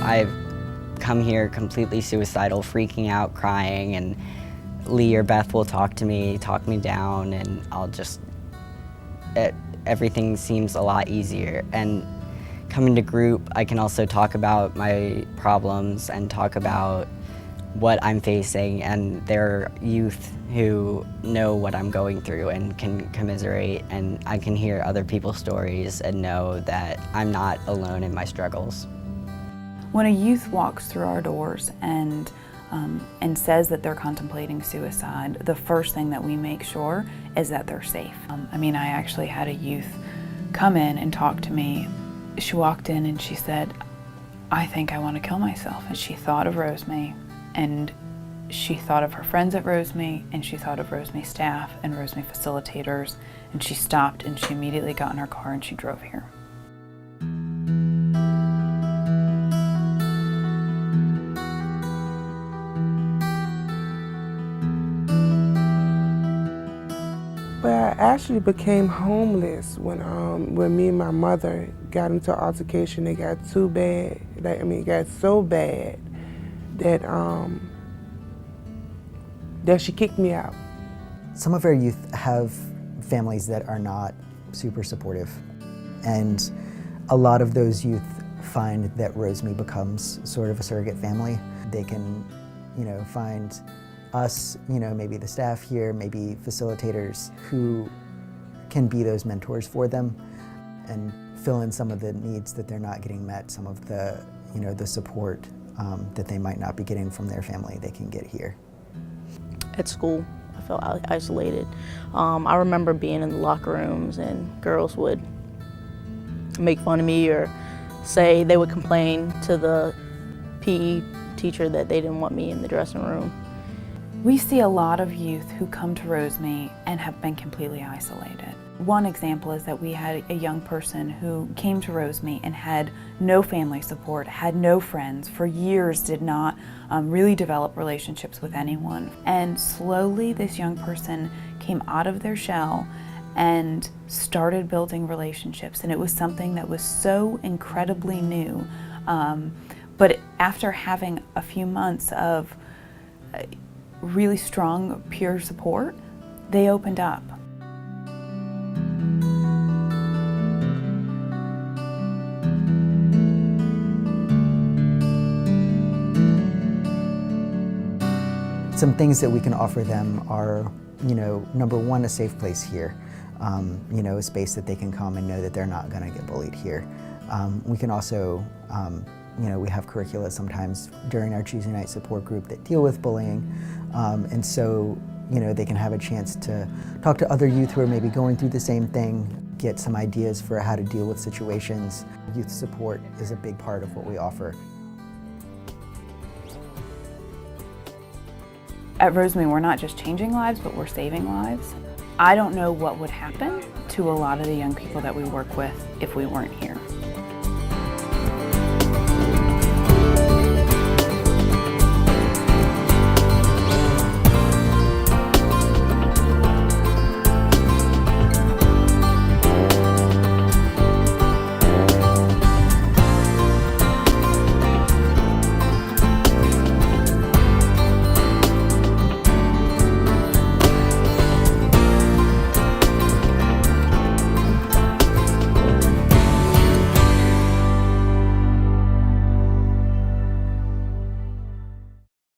I've come here completely suicidal, freaking out, crying, and Lee or Beth will talk me down, and everything seems a lot easier. And coming to group, I can also talk about my problems and talk about what I'm facing, and there are youth who know what I'm going through and can commiserate, and I can hear other people's stories and know that I'm not alone in my struggles. When a youth walks through our doors and says that they're contemplating suicide, the first thing that we make sure is that they're safe. I actually had a youth come in and talk to me. She walked in and she said, "I think I want to kill myself." And she thought of ROSMY, and she thought of her friends at ROSMY, and she thought of ROSMY staff and ROSMY facilitators, and she stopped and she immediately got in her car and she drove here. But I actually became homeless when me and my mother got into an altercation. It got too bad. It got so bad that that she kicked me out. Some of our youth have families that are not super supportive, and a lot of those youth find that ROSMY becomes sort of a surrogate family. They can, find us, maybe the staff here, maybe facilitators who can be those mentors for them and fill in some of the needs that they're not getting met, some of the, the support that they might not be getting from their family they can get here. At school, I felt isolated. I remember being in the locker rooms and girls would make fun of me or say they would complain to the PE teacher that they didn't want me in the dressing room. We see a lot of youth who come to ROSMY and have been completely isolated. One example is that we had a young person who came to ROSMY and had no family support, had no friends, for years did not really develop relationships with anyone. And slowly this young person came out of their shell and started building relationships, and it was something that was so incredibly new. But after having a few months of really strong peer support, they opened up. Some things that we can offer them are, number one, a safe place here. A space that they can come and know that they're not going to get bullied here. We can also, we have curricula sometimes during our Tuesday night support group that deal with bullying. And so, they can have a chance to talk to other youth who are maybe going through the same thing, get some ideas for how to deal with situations. Youth support is a big part of what we offer. At ROSMY, we're not just changing lives, but we're saving lives. I don't know what would happen to a lot of the young people that we work with if we weren't here.